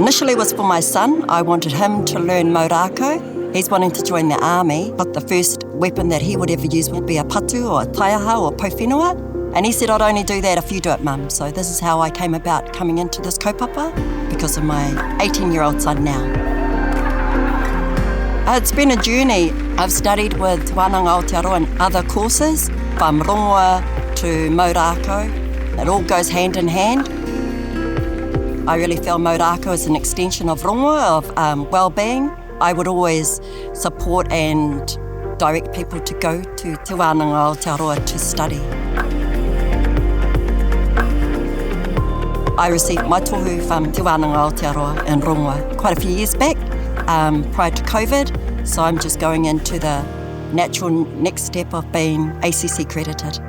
Initially it was for my son. I wanted him to learn Rākau. He's wanting to join the army, but the first weapon that he would ever use would be a patu or a taiaha or pouwhenua. And he said, I'd only do that if you do it, Mum. So this is how I came about coming into this kaupapa, because of my 18-year-old son now. It's been a journey. I've studied with Wānanga Aotearoa and other courses, from rongoa to Rākau. It all goes hand in hand. I really feel Rākau is an extension of rongoa, of well-being. I would always support and direct people to go to Te Wānanga Aotearoa to study. I received my tohu from Te Wānanga Aotearoa in rongoa quite a few years back, prior to COVID, so I'm just going into the natural next step of being ACC credited.